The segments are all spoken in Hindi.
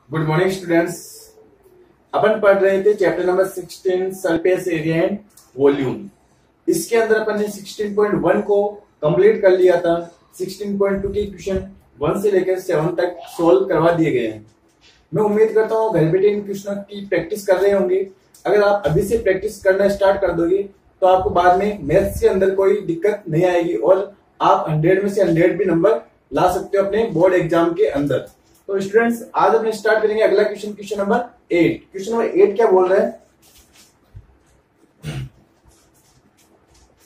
Good morning students. अपन पढ़ रहे थे chapter number 16 surface area and volume. इसके अंदर अपन ने 16.1 को कंप्लीट कर लिया था। 16.2 के क्वेश्चन 1 से लेकर 7 तक सोल्व करवा दिए गए हैं। मैं उम्मीद करता हूँ घर बैठे इन क्वेश्चनों की प्रैक्टिस कर रहे होंगे। अगर आप अभी से प्रैक्टिस करना स्टार्ट कर दोगे तो आपको बाद में मैथ्स के अंदर कोई दिक्कत नहीं आएगी और आप 100 में से 100 भी नंबर ला सकते हो अपने बोर्ड एग्जाम के अंदर। तो स्टूडेंट्स आज अपने स्टार्ट करेंगे अगला question, question number 8। Question number 8 क्या बोल रहा है?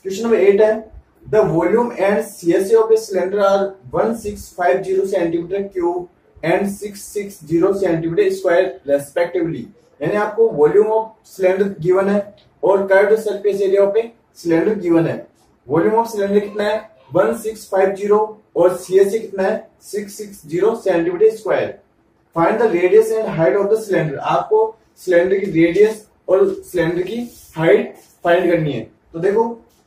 क्वेश्चन नंबर 8 है the volume and CSA of a cylinder are 1650 centimetre cube and 660 centimetre square respectively. यानी आपको वॉल्यूम ऑफ सिलेंडर गिवन है और curved surface area of a cylinder given है। वॉल्यूम ऑफ सिलेंडर कितना है 1650 और सीएसए कितना है 660 centimetre square. Find the radius and height of the cylinder. आपको सिलेंडर की रेडियस और सिलेंडर की हाइट फाइंड करनी है। तो देखो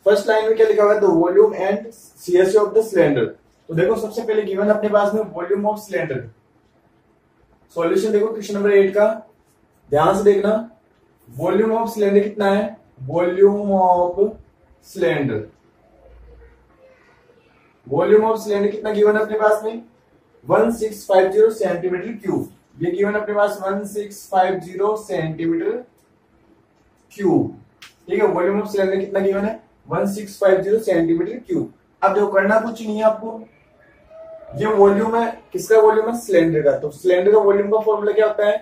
फर्स्ट लाइन में क्या लिखा हुआ है, the volume and CSA of the cylinder. तो देखो सबसे पहले गिवन अपने पास में वॉल्यूम ऑफ सिलेंडर। सॉल्यूशन देखो क्वेश्चन नंबर 8 का ध्यान से देखना। वॉल्यूम ऑफ सिलेंडर कितना है, volume of cylinder, volume of cylinder कितना गिवन अपने पास में 1650 सेंटीमीटर क्यूब। ये गिवन अपने पास 1650 सेंटीमीटर क्यूब। ठीक है, वॉल्यूम ऑफ सिलेंडर कितना गिवन है 1650 सेंटीमीटर क्यूब। अब देखो करना कुछ नहीं है आपको, ये वॉल्यूम है, किसका वॉल्यूम है सिलेंडर का। तो सिलेंडर का वॉल्यूम का फॉर्मूला क्या होता है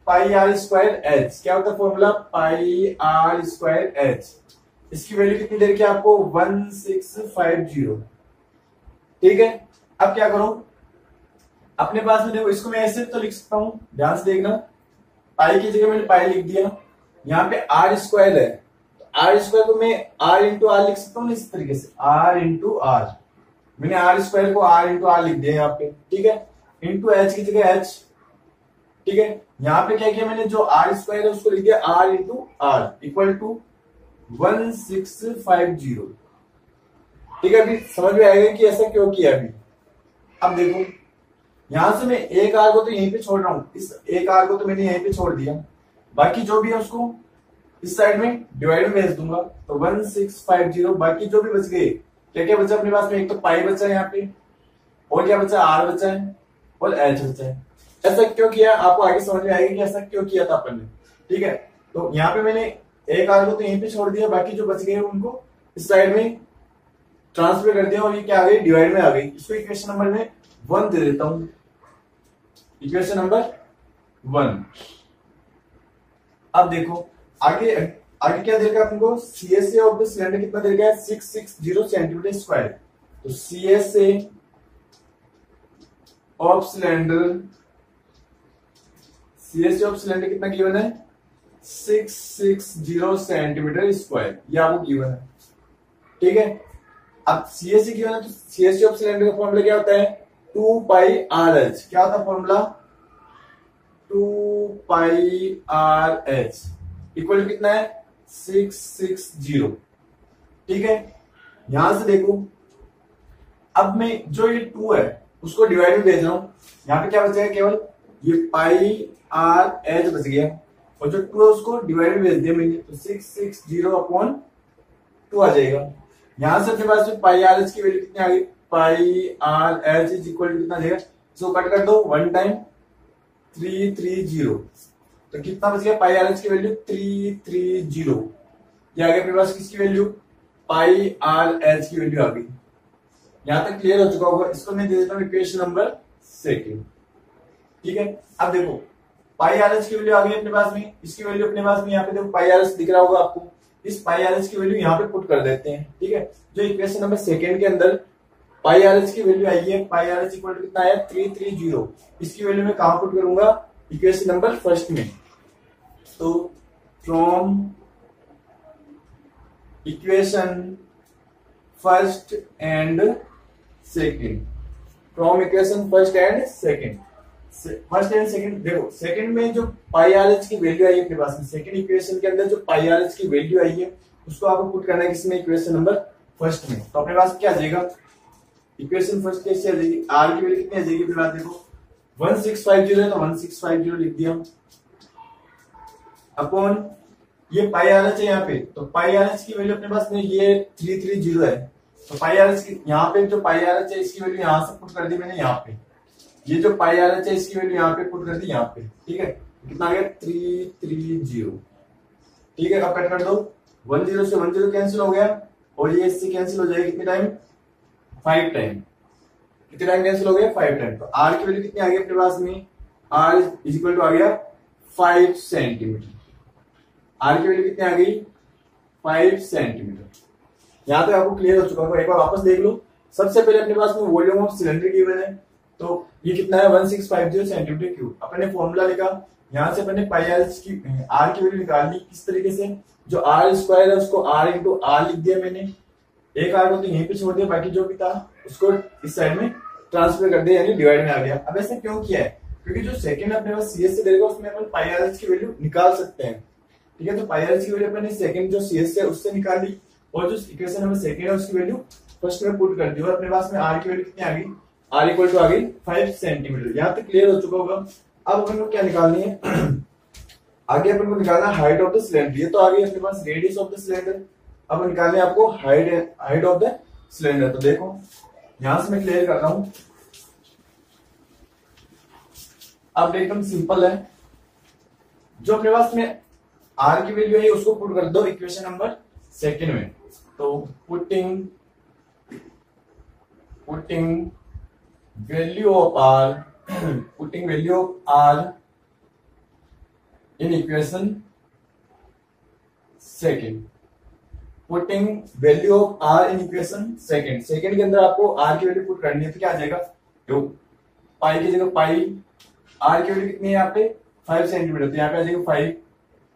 पाई आर स्क्वायर एच। क्या होता है formula pi R square H. इसकी वैल्यू कितनी देर की आपको 1650। ठीक है, अब क्या करो अपने पास में देखो, इसको मैं ऐसे तो लिख सकता हूं, ध्यान से देखना। पाई की जगह मैंने पाई लिख दिया, यहाँ पे आर स्क्वायर है तो आर स्क्वायर को मैं आर इंटू आर लिख सकता हूँ इस तरीके से, आर इंटू आर। मैंने आर स्क्वायर को आर इंटू आर लिख दिया यहाँ पे। ठीक है, इंटू एच की जगह एच। ठीक है, यहाँ पे क्या किया मैंने, जो आर स्क्वायर है उसको लिख दिया R into R equal to 1650। ठीक है, अभी समझ में आएगा कि ऐसा क्यों किया। अभी अब देखो यहां से मैं एक आर को तो यहीं पे छोड़ रहा हूं, इस एक आर को तो मैंने यहीं पे छोड़ दिया, बाकी जो भी है उसको इस साइड में डिवाइड में भेज दूंगा। तो 1650 बाकी जो भी बच गए, क्या क्या बचा अपने पास में, एक तो पाई बचा है यहाँ पे, और क्या बचा आर बचा है और एच बचा है। ऐसा क्यों किया आपको आगे समझ में आएगा कि ऐसा क्यों किया था अपन ने। ठीक है, तो यहाँ पे मैंने एक आर को तो यहीं पे छोड़ दिया, बाकी जो बच गए उनको इस साइड में ट्रांसफर कर दिया और ये क्या आ गई डिवाइड में आ गई। इसको इक्वेशन नंबर में 1 दे देता हूं, इक्वेशन नंबर 1। अब देखो आगे आगे क्या देगा आपको, सीएसए ऑफ द सिलेंडर कितना देगा है 660 सेंटीमीटर स्क्वायर। तो CSA of cylinder, CSA of cylinder कितना गिवन है 660 सेंटीमीटर स्क्वायर, ये आपको गिवन है। ठीक है, अब सीएससी की तो सीएससी ऑफ सिलेंडर का फॉर्मूला क्या होता है 2 पाई आर एच। क्या होता है formula 2 pi R H equal कितना है 660। ठीक है, यहां से देखो अब मैं जो ये 2 है उसको डिवाइड में भेज रहा हूं, यहां पे क्या बचेगा केवल ये पाई आर एच बच गया और जो 2 है उसको डिवाइड में भेज दिया मैंने, तो 660 अपॉन 2 आ जाएगा। यहां से अपने पास में पाई आर एच की वैल्यू कितनी आ गई, pi R H is equal to कितना देगा, इसको कट कर दो 1 टाइम 330। तो कितना बच गया पाई आर एच की वैल्यू 330। ये आ गया अपने पास किसकी वैल्यू पाई आर एच की वैल्यू आ गई। यहां तक क्लियर हो चुका होगा। इसको मैं दे देता हूं इक्वेशन नंबर 2। ठीक है, अब देखो पाई आर एच की वैल्यू आ गई अपने पास में, इसकी वैल्यू अपने पास में यहाँ पे देखो पाई आर एच दिख रहा होगा आपको, इस पाई आर एच की वैल्यू यहाँ पे पुट कर देते हैं। ठीक है, जो इक्वेशन नंबर 2 के अंदर पाई आर एच की वैल्यू आई है, पाई आर एच इक्वल टू कितना है 330, इसकी वैल्यू मैं कहां पुट करूंगा इक्वेशन नंबर 1 में। तो from equation 1 and 2, from equation 1 and 2, first and second देखो, सेकंड में जो पाई आर एच की वैल्यू आई है अपने पास में, सेकंड इक्वेशन के अंदर जो पाई आर एच की वैल्यू आई है उसको आपको पुट करना है किसमें इक्वेशन नंबर 1 में। तो अपने पास क्या आ जाएगा इक्वेशन फर्स्ट कैसे आ जाएगी, आर की वैल्यू कितनी आ जाएगी अपने पास देखो 1650 है तो 1650 लिख दिया अपॉन ये पाई आर एच है यहाँ पे, तो पाई आर एच की वैल्यू अपने पास में ये 330 है, तो पाई आर एच की यहाँ पे जो पाई आर एच है इसकी वैल्यू यहाँ से पुट कर दी मैंने यहाँ पे, ये जो पाई आर एच है इसकी वैल्यू यहाँ पे पुट कर दी यहाँ पे, ठीक है। कितना आ गया 330, ठीक है। अब कट कर दो, 10 से 10 कैंसिल हो गया और ये इससे कैंसिल हो जाएगा कितने टाइम 5 टाइम, कितने टाइम कैंसिल हो गया 5 टाइम। तो आर की वैल्यू कितनी आ गई अपने पास में, आर इज इक्वल टू आ गया 5 सेंटीमीटर, आर की वैल्यू कितनी आ गई 5 सेंटीमीटर। यहां तक आपको क्लियर हो चुका होगा, एक बार वापस देख लो। सबसे पहले अपने पास में वॉल्यूम ऑफ सिलेंडर गिवन है, तो ये कितना है 1650 सेंटीमीटर क्यूब। अपने फॉर्मूला लिखा, यहां से अपने पाई आर की वैल्यू निकाल ली किस तरीके से, जो आर स्क्वायर है उसको आर इंटू आर लिख दिया मैंने, एक आर को तो यहीं पे छोड़ दिया, बाकी जो भी था उसको इस साइड में ट्रांसफर कर दिया, यानी डिवाइड में आ गया। अब ऐसा क्यों किया है, क्योंकि जो सेकंड अपने पास सीएस से देगा उसमें अपन पाई आर की वैल्यू निकाल सकते हैं, ठीक है। तो पाई आर की वैल्यू अपने सेकंड जो सीएस है उससे निकाल ली, और जो इक्वेशन नंबर सेकंड है उसकी वैल्यू फर्स्ट में पुट कर दी, और अपने पास में आर की वैल्यू कितनी आ गई, आर इक्वल टू आ गई 5 सेंटीमीटर। यहाँ तक क्लियर हो चुका होगा। अब अपन को क्या निकालनी है आगे अपन को निकालना हाइट ऑफ द सिलेंडर, ये तो आ गई अपने पास रेडियस ऑफ द सिलेंडर। अब निकालने है आपको हाइट ऑफ द सिलेंडर। तो देखो यहां से मैं क्लियर कर रहा हूं, अब एकदम सिंपल है, जो अपने पास में आर की वैल्यू है उसको पुट कर दो इक्वेशन नंबर सेकंड में। तो putting value of R putting value of R in equation second, putting value of R in equation second. Second के अंदर आपको आर की वैल्यू पुट करनी है, तो क्या आ जाएगा, तो पाई की जगह पाई, आर की वैल्यू कितनी है यहाँ पे 5 सेंटीमीटर, तो यहाँ पे आ जाएगा 5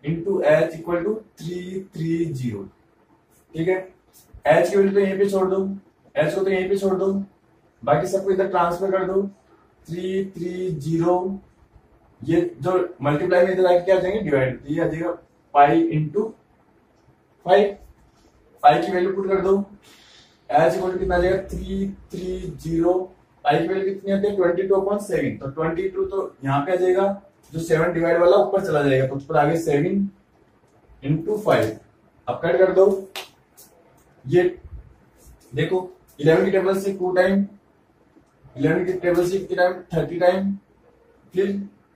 इंटू एच इक्वल टू 330, ठीक है। एच की वैल्यू तो यहीं पे छोड़ दो, एच को तो यहीं पे छोड़ दो, बाकी सबको इधर ट्रांसफर कर दो 330, ये जो मल्टीप्लाई में इधर आके क्या आ जाएंगे डिवाइड, तो ये आ जाएगा पाई इंटू 5, पाई की वैल्यू पुट कर दो, एच इक्वल टू कितना आ जाएगा 330, पाई की वैल्यू कितनी आती है 22/7, तो 22 तो यहाँ पे आ जाएगा, जो 7 डिवाइड वाला ऊपर चला जाएगा, तो ऊपर आगे 7 इंटू 5। अब कट कर दो, ये देखो 11 की टेबल से 2 टाइम, 11 की टेबल से कितनी टाइम 30 टाइम, फिर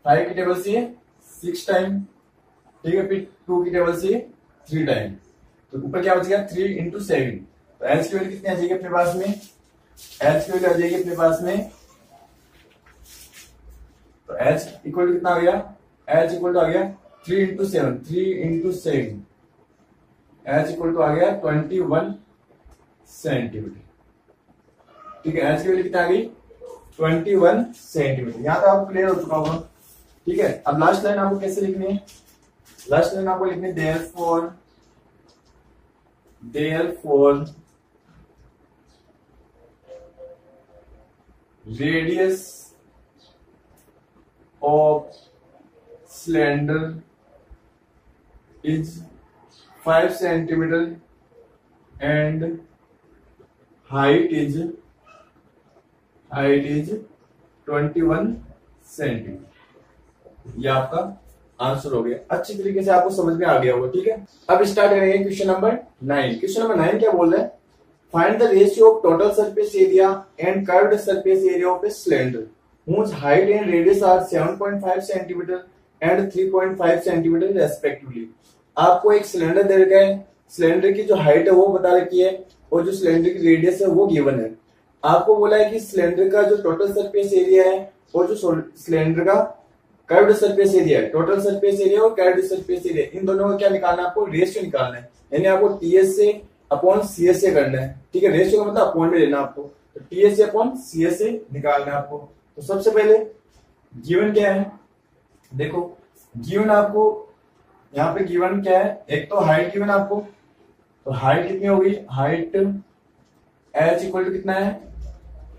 5 की टेबल से 6 टाइम, ठीक है, फिर 2 की टेबल से 3 टाइम, तो ऊपर क्या बचेगा 3 इंटू 7। तो एच की वैल्यू कितनी आ जाएगी अपने पास में, एच की वैल्यू आ जाएगी अपने पास में, तो एच इक्वल टू कितना आ गया, एच इक्वल टू आ गया 3 into 7, 3 into 7, H equal to आ गया 21 सेंटीमीटर, ठीक है। एच की वैल्यू कितना आ गई 21 सेंटीमीटर। यहां तक आपको क्लियर हो चुका होगा, ठीक है। अब लास्ट लाइन आपको कैसे लिखनी है, लास्ट लाइन आपको लिखनी है therefore radius of cylinder is 5 centimetre and height is 21 centimetre. ये आपका आंसर हो गया, अच्छी तरीके से आपको समझ में आ गया होगा, ठीक है। अब स्टार्ट करेंगे क्वेश्चन नंबर 9। क्वेश्चन नंबर 9 क्या बोल रहा है, find the ratio of total surface area and curved surface area of a cylinder whose height and radius are 7.5 centimetre and 3.5 centimetre respectively. आपको एक सिलेंडर दे रखा है, सिलेंडर की जो हाइट है वो बता रखी है और जो सिलेंडर की रेडियस है वो गिवन है। आपको बोला है कि सिलेंडर का जो टोटल सरफेस एरिया है और जो सिलेंडर का कर्व्ड सरफेस एरिया है, टोटल सरफेस एरिया और कर्व्ड सरफेस एरिया, इन दोनों का क्या निकालना है, आपको रेशियो निकालना है, यानी आपको टीएस से अपॉन सीएस से करना है, ठीक है। रेशियो का मतलब अपॉन में लेना आपको, तो टीएस से अपॉन सीएस से निकालना है आपको। तो सबसे पहले गिवन क्या है, देखो गिवन आपको यहाँ पे गिवन क्या है, एक तो हाइट गिवन आपको, तो हाइट कितनी होगी, हाइट एच इक्वल टू कितना है,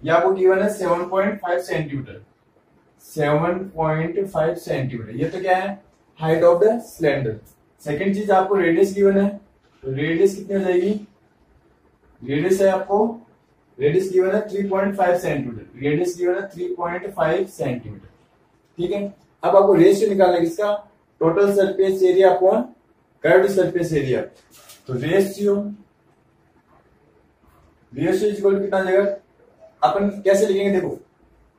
ये आपको गिवन है 7.5 सेंटीमीटर, 7.5 सेंटीमीटर, ये तो क्या है height of the cylinder. Second चीज आपको रेडियस गिवन है, तो रेडियस कितनी हो जाएगी, रेडियस है आपको, रेडियस गिवन है 3.5 सेंटीमीटर, रेडियस गिवन है 3.5 सेंटीमीटर, ठीक है। अब आपको रेशियो निकालना है किसका, total surface area upon curved surface area. तो रेशियो इक्वल टू कितना आ जाएगा, अपन कैसे लिखेंगे देखो,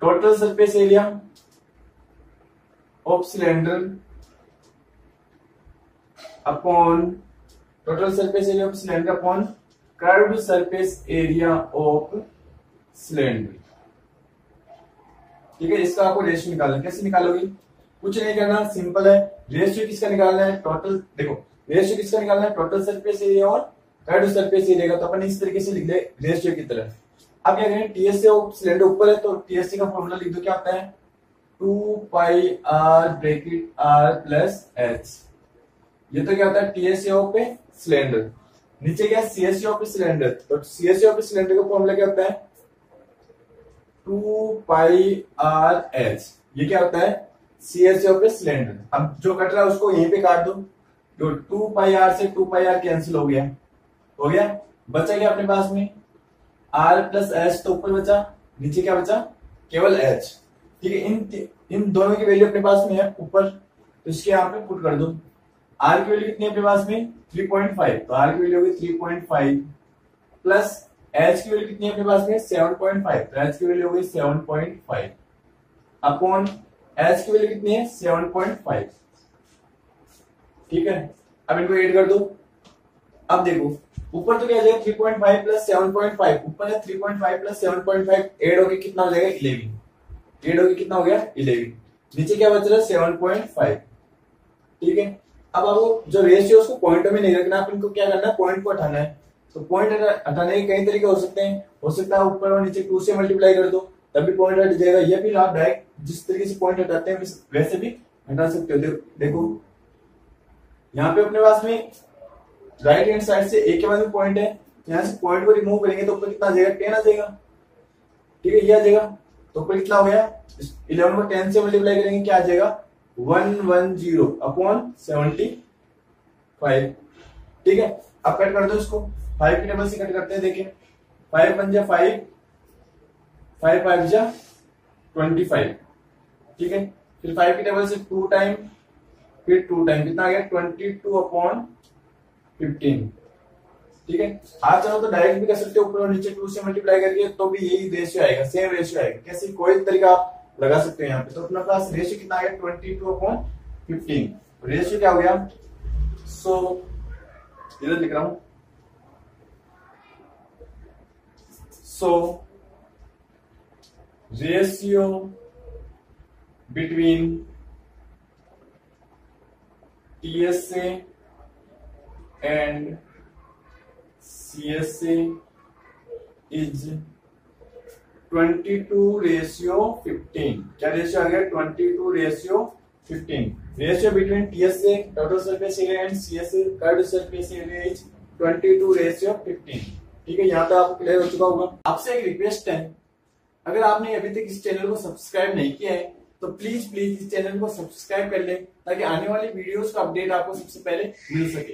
total surface area of cylinder upon total surface area of cylinder upon curved surface area of cylinder. ठीक है, इसका आपको रेशियो निकालना है। कैसे निकालोगे, कुछ नहीं करना, सिंपल है। रेशियो किसका निकालना है, टोटल, देखो रेशियो किसका निकालना है, टोटल सरफेस एरिया और कर्व्ड सरफेस एरिया का। तो अपन इस तरीके से लिख ले रेशियो की तरह। अब क्या करें, टीएससी ऑफ सिलेंडर ऊपर है तो टीएससी का फॉर्मूला लिख दो, क्या होता है 2 pi R bracket R plus H. ये तो क्या होता है टीएससी ऑफ सिलेंडर। नीचे क्या सीएससी ऑफ सिलेंडर, तो सीएससी ऑफ सिलेंडर का फॉर्मूला क्या होता है 2 पाई आर एच। ये क्या होता है सीएससी ऑफ सिलेंडर। अब जो कट रहा है उसको यहीं पे काट दो, तो 2 पाई आर से 2 पाई आर कैंसिल हो गया, बचा क्या अपने पास में आर प्लस एच, तो ऊपर बचा, नीचे क्या बचा केवल एच। ठीक है, इन दोनों की वैल्यू अपने पास में है ऊपर, तो इसके यहाँ पे पुट कर दो। आर की वैल्यू कितनी है अपने पास में 3.5, तो आर की वैल्यू होगी 3.5 प्लस एच की वैल्यू कितनी है अपने पास में 7.5, तो एच की वैल्यू होगी 7.5 अपॉन एच की वैल्यू कितनी है 7.5। ठीक है, अब इनको ऐड कर दो। अब देखो ऊपर तो क्या आ जाएगा 3.5 प्लस 7.5, ऊपर है 3.5 प्लस 7.5, ऐड होके कितना हो जाएगा 11, ऐड होके कितना हो गया 11, नीचे क्या बच रहा है 7.5। ठीक है, अब आपको जो रेशियो उसको पॉइंटों में नहीं रखना, आप इनको क्या करना है पॉइंट को हटाना है। तो पॉइंट हटाने के कई तरीके हो सकते हैं, हो सकता है ऊपर और नीचे 2 से मल्टीप्लाई कर दो तभी पॉइंट हट जाएगा, या फिर आप डायरेक्ट जिस तरीके से पॉइंट हटाते हैं वैसे भी हटा सकते हो। देखो यहाँ पे अपने पास में राइट हैंड साइड से एक के बाद में पॉइंट है, यहाँ से पॉइंट को रिमूव करेंगे तो ऊपर कितना आ जाएगा 10 आ जाएगा। ठीक है, ये आ जाएगा, तो ऊपर कितना हो गया 11 को 10 से मल्टीप्लाई करेंगे क्या आ जाएगा 110 अपॉन 75। ठीक है, अब कट कर दो इसको, 5 की टेबल से कट करते हैं। देखिए 5 1 जा 5, 5 5 जा 25। ठीक है, फिर 5 की टेबल से 2 टाइम, फिर 2 टाइम, कितना आ गया 22 अपॉन 15। ठीक है, आप चाहो तो डायरेक्ट भी कर सकते हो, ऊपर और नीचे 2 से मल्टीप्लाई करके, तो भी यही रेशियो आएगा, सेम रेशियो आएगा। कैसे कोई तरीका आप लगा सकते हो यहाँ पे। तो अपना पास रेशियो कितना आ गया 22 अपॉन 15, रेशियो क्या हो गया, सो इधर लिख रहा हूं, so ratio between TSA and CSA is 22:15। क्या रेशियो आ गया 22:15। Ratio between TSA total surface area and CSA curved surface area is 22:15। ठीक है, यहाँ तक आपको क्लियर हो चुका होगा। आपसे एक रिक्वेस्ट है, अगर आपने अभी तक इस चैनल को सब्सक्राइब नहीं किया है तो प्लीज इस चैनल को सब्सक्राइब कर ले, ताकि आने वाली वीडियोस का अपडेट आपको सबसे पहले मिल सके।